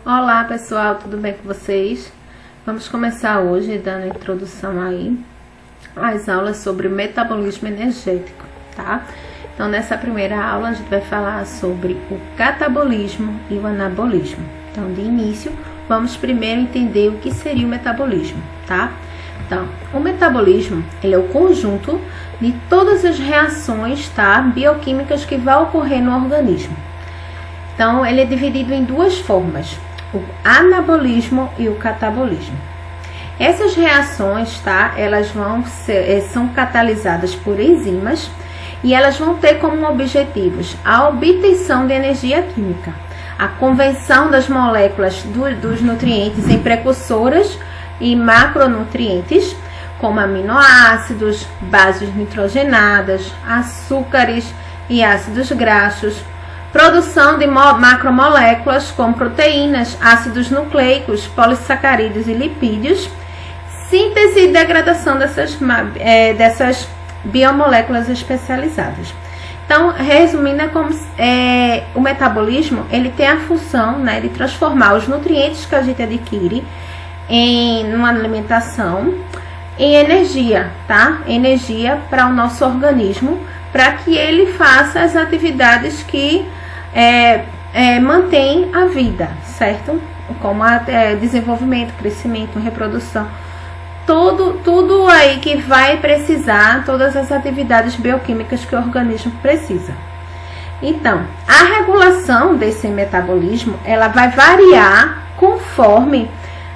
Olá pessoal, tudo bem com vocês? Vamos começar hoje dando introdução aí às aulas sobre metabolismo energético, tá? Então nessa primeira aula a gente vai falar sobre o catabolismo e o anabolismo. Então de início vamos primeiro entender o que seria o metabolismo, tá? Então o metabolismo ele é o conjunto de todas as reações, tá, bioquímicas que vai ocorrer no organismo. Então ele é dividido em duas formas: o anabolismo e o catabolismo. Essas reações, tá, elas são catalisadas por enzimas e elas vão ter como objetivos a obtenção de energia química, a conversão das moléculas dos nutrientes em precursoras e macronutrientes, como aminoácidos, bases nitrogenadas, açúcares e ácidos graxos, produção de macromoléculas como proteínas, ácidos nucleicos, polissacarídeos e lipídios, síntese e degradação dessas biomoléculas especializadas. Então, resumindo, o metabolismo ele tem a função, né, de transformar os nutrientes que a gente adquire em uma alimentação em energia, tá? Energia para o nosso organismo, para que ele faça as atividades que mantém a vida, certo? Como desenvolvimento, crescimento, reprodução, tudo aí que vai precisar, todas as atividades bioquímicas que o organismo precisa. Então, a regulação desse metabolismo, ela vai variar conforme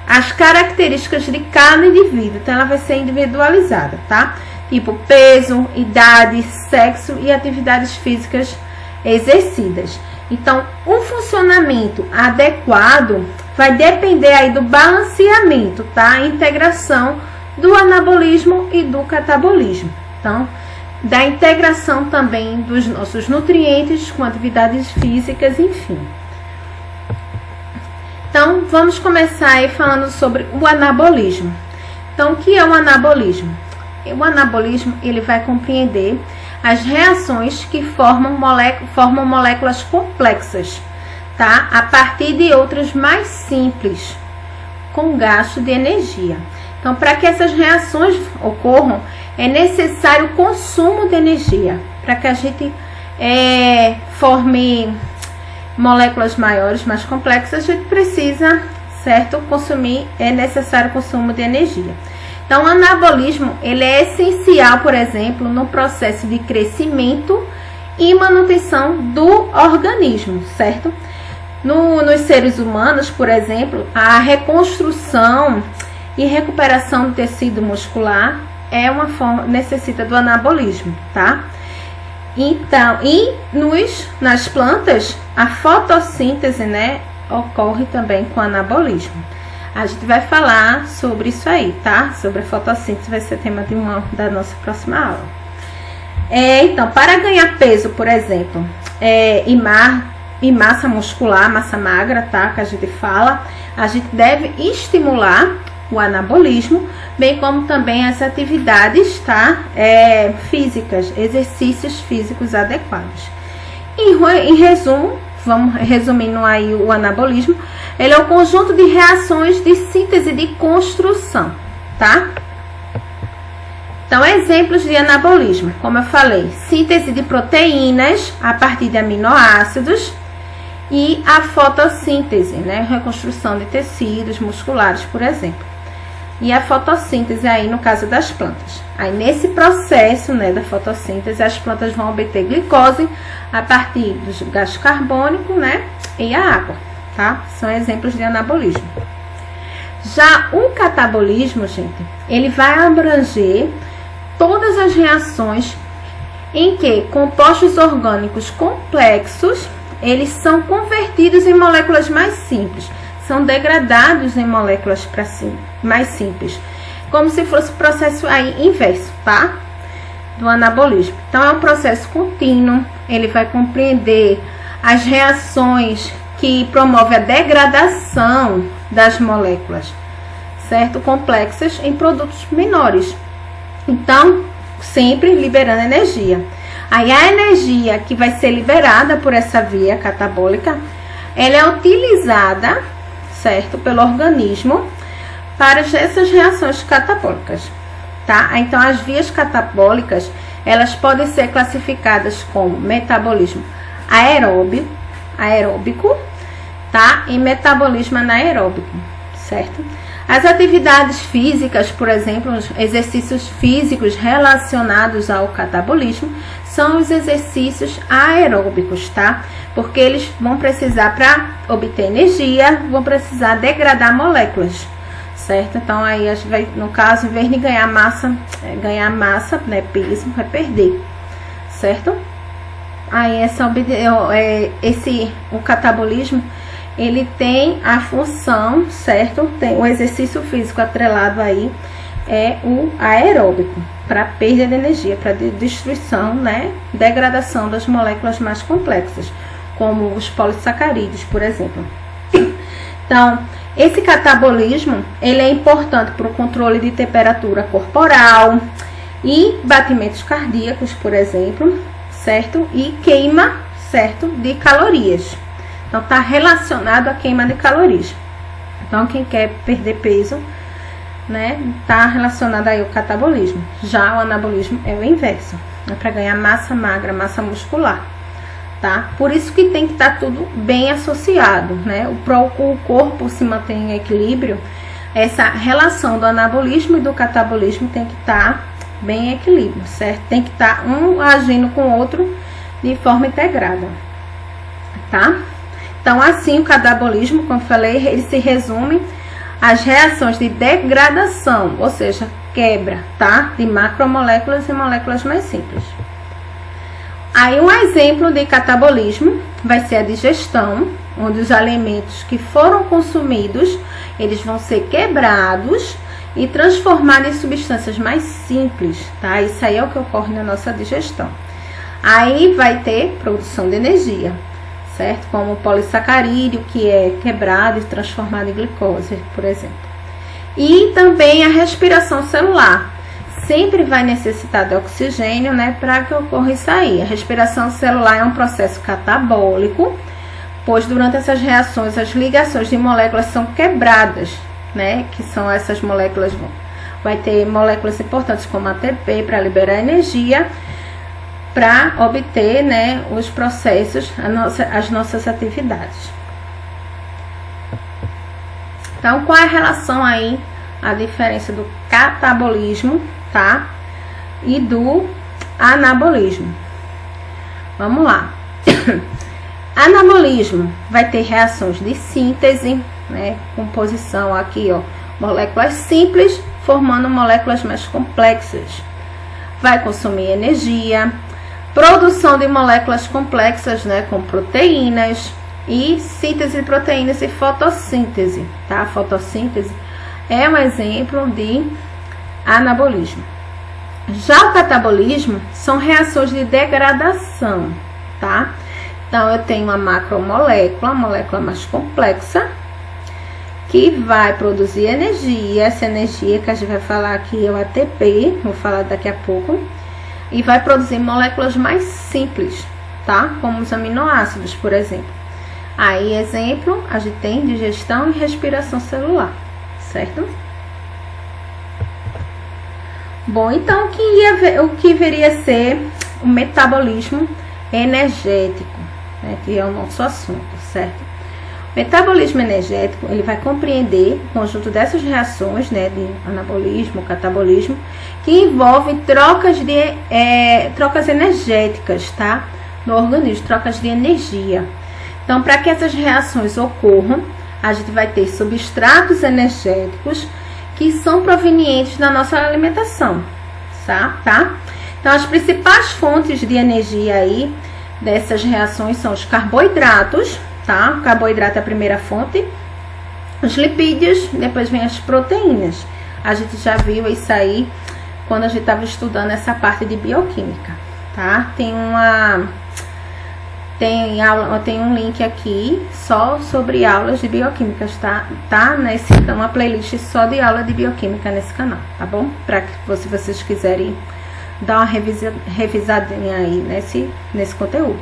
as características de cada indivíduo. Então, ela vai ser individualizada, tá? Tipo peso, idade, sexo e atividades físicas exercidas. Então, o funcionamento adequado vai depender aí do balanceamento, tá? A integração do anabolismo e do catabolismo. Então, da integração também dos nossos nutrientes com atividades físicas, enfim. Então, vamos começar aí falando sobre o anabolismo. Então, o que é o anabolismo? O anabolismo ele vai compreender as reações que formam moléculas complexas, tá? A partir de outras mais simples, com gasto de energia. Então, para que essas reações ocorram, é necessário o consumo de energia. Para que a gente forme moléculas maiores, mais complexas, a gente precisa, certo? É necessário o consumo de energia. Então, o anabolismo ele é essencial, por exemplo, no processo de crescimento e manutenção do organismo, certo? Nos seres humanos, por exemplo, a reconstrução e recuperação do tecido muscular necessita do anabolismo, tá? Então, nas plantas, a fotossíntese, né, ocorre também com anabolismo. A gente vai falar sobre isso aí, tá? Sobre a fotossíntese, vai ser tema da nossa próxima aula. Então, para ganhar peso, por exemplo, e massa muscular, massa magra, tá? Que a gente fala, a gente deve estimular o anabolismo, bem como também as atividades, tá? Físicas, exercícios físicos adequados. Em resumo, vamos resumindo aí o anabolismo, ele é o conjunto de reações de síntese de construção, tá? Então, exemplos de anabolismo, como eu falei, síntese de proteínas a partir de aminoácidos e a fotossíntese, né? Reconstrução de tecidos musculares, por exemplo. E a fotossíntese aí no caso das plantas. Aí nesse processo, né, da fotossíntese, as plantas vão obter glicose a partir do gás carbônico, né, e a água, tá? São exemplos de anabolismo. Já o catabolismo, gente, ele vai abranger todas as reações em que compostos orgânicos complexos, eles são convertidos em moléculas mais simples, são degradados em moléculas mais simples, como se fosse o processo aí inverso, tá? Do anabolismo. Então, é um processo contínuo, ele vai compreender as reações que promovem a degradação das moléculas, certo? Complexas em produtos menores. Então, sempre liberando energia. Aí, a energia que vai ser liberada por essa via catabólica, ela é utilizada certo, pelo organismo para essas reações catabólicas, tá? Então, as vias catabólicas, elas podem ser classificadas como metabolismo aeróbico, tá? E metabolismo anaeróbico, certo? As atividades físicas, por exemplo, os exercícios físicos relacionados ao catabolismo, são os exercícios aeróbicos, tá? Porque eles vão precisar, para obter energia, vão precisar degradar moléculas, certo? Então, aí, no caso, em vez de ganhar massa, né, peso, vai perder, certo? Aí, o catabolismo, ele tem a função, certo? Tem o exercício físico atrelado aí, é o aeróbico, para perda de energia, para destruição, né? Degradação das moléculas mais complexas, como os polissacarídeos, por exemplo. Então, esse catabolismo, ele é importante para o controle de temperatura corporal e batimentos cardíacos, por exemplo, certo? E queima, certo? De calorias. Então, está relacionado à queima de calorias. Então, quem quer perder peso, né, está relacionado aí ao catabolismo. Já o anabolismo é o inverso. É para ganhar massa magra, massa muscular, tá? Por isso que tem que estar tudo bem associado, né? O corpo se mantém em equilíbrio. Essa relação do anabolismo e do catabolismo tem que estar bem em equilíbrio, certo? Tem que estar um agindo com o outro de forma integrada, tá? Então, assim, o catabolismo, como falei, ele se resume às reações de degradação, ou seja, quebra, tá? De macromoléculas e moléculas mais simples. Aí, um exemplo de catabolismo vai ser a digestão, onde os alimentos que foram consumidos, eles vão ser quebrados e transformados em substâncias mais simples, tá? Isso aí é o que ocorre na nossa digestão. Aí, vai ter produção de energia, certo? Como o polissacarídeo, que é quebrado e transformado em glicose, por exemplo. E também a respiração celular. Sempre vai necessitar de oxigênio, né, para que ocorra isso aí. A respiração celular é um processo catabólico, pois durante essas reações as ligações de moléculas são quebradas, né, que são essas moléculas, vai ter moléculas importantes como ATP para liberar energia, para obter, né, os processos, as nossas atividades. Então, qual é a relação aí, a diferença do catabolismo, tá, e do anabolismo? Vamos lá. Anabolismo vai ter reações de síntese, né, composição aqui, ó, moléculas simples formando moléculas mais complexas. Vai consumir energia. Produção de moléculas complexas, né, com proteínas e síntese de proteínas e fotossíntese, tá? A fotossíntese é um exemplo de anabolismo. Já o catabolismo são reações de degradação, tá? Então, eu tenho uma macromolécula, a molécula mais complexa, que vai produzir energia. Essa energia que a gente vai falar aqui é o ATP, vou falar daqui a pouco. E vai produzir moléculas mais simples, tá? Como os aminoácidos, por exemplo. Aí, exemplo, a gente tem digestão e respiração celular, certo? Bom, então, o que viria a ser o metabolismo energético, né? Que é o nosso assunto, certo? O metabolismo energético, ele vai compreender o conjunto dessas reações, né, de anabolismo, catabolismo, que envolvem trocas energéticas, tá, no organismo, trocas de energia. Então, para que essas reações ocorram, a gente vai ter substratos energéticos que são provenientes da nossa alimentação, tá? Então, as principais fontes de energia aí dessas reações são os carboidratos, tá? O carboidrato é a primeira fonte, os lipídios, depois vem as proteínas. A gente já viu isso aí quando a gente estava estudando essa parte de bioquímica, tá? Tem um link aqui só sobre aulas de bioquímica, tá? Uma playlist só de aula de bioquímica nesse canal, tá bom? Para que vocês quiserem dar uma revisadinha aí nesse conteúdo.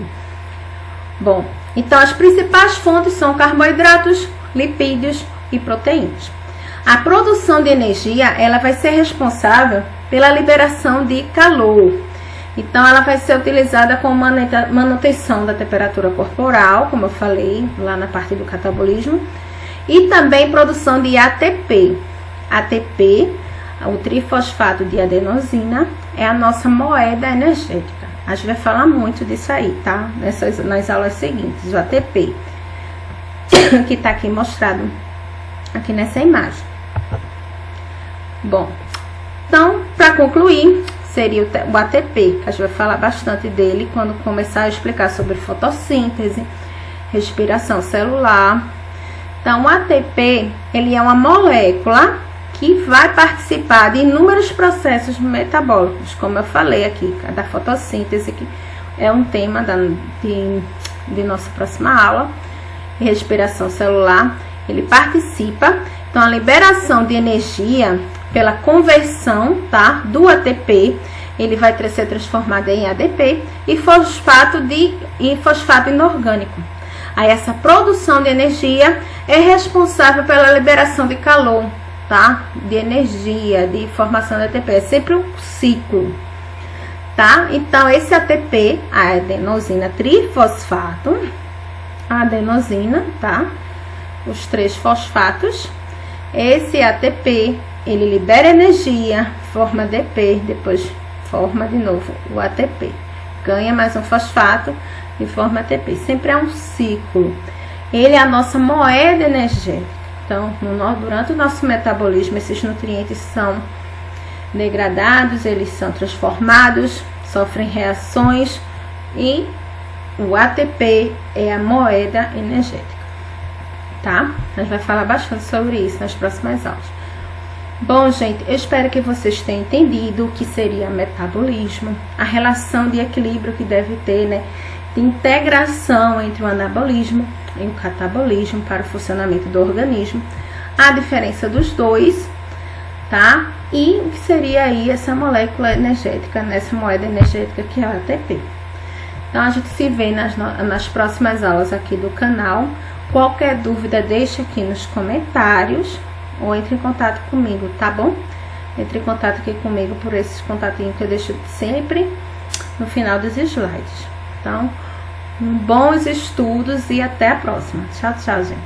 Bom, então as principais fontes são carboidratos, lipídios e proteínas. A produção de energia, ela vai ser responsável pela liberação de calor. Então, ela vai ser utilizada como manutenção da temperatura corporal, como eu falei lá na parte do catabolismo, e também produção de ATP. ATP, o trifosfato de adenosina, é a nossa moeda energética. A gente vai falar muito disso aí, tá? Nas aulas seguintes, o ATP, que tá aqui mostrado aqui nessa imagem. Bom, então, para concluir, seria o ATP, que a gente vai falar bastante dele quando começar a explicar sobre fotossíntese, respiração celular. Então, o ATP, ele é uma molécula que vai participar de inúmeros processos metabólicos, como eu falei aqui, da fotossíntese, que é um tema de nossa próxima aula, e respiração celular, ele participa. Então, a liberação de energia pela conversão, tá, do ATP, ele vai ser transformado em ADP e fosfato inorgânico. Aí, essa produção de energia é responsável pela liberação de calor, tá? De energia, de formação de ATP. É sempre um ciclo, tá? Então, esse ATP, a adenosina trifosfato, a adenosina, tá? Os 3 fosfatos. Esse ATP, ele libera energia, forma ADP, depois forma de novo o ATP. Ganha mais um fosfato e forma ATP. Sempre é um ciclo. Ele é a nossa moeda energética. Então, durante o nosso metabolismo, esses nutrientes são degradados, eles são transformados, sofrem reações e o ATP é a moeda energética, tá? A gente vai falar bastante sobre isso nas próximas aulas. Bom, gente, eu espero que vocês tenham entendido o que seria metabolismo, a relação de equilíbrio que deve ter, né? De integração entre o anabolismo e o catabolismo para o funcionamento do organismo, a diferença dos dois, tá? E o que seria aí essa molécula energética, nessa moeda energética que é o ATP. Então, a gente se vê nas próximas aulas aqui do canal. Qualquer dúvida, deixa aqui nos comentários ou entre em contato comigo, tá bom? Entre em contato aqui comigo por esses contatinhos que eu deixo sempre no final dos slides. Então, bons estudos e até a próxima. Tchau, tchau, gente.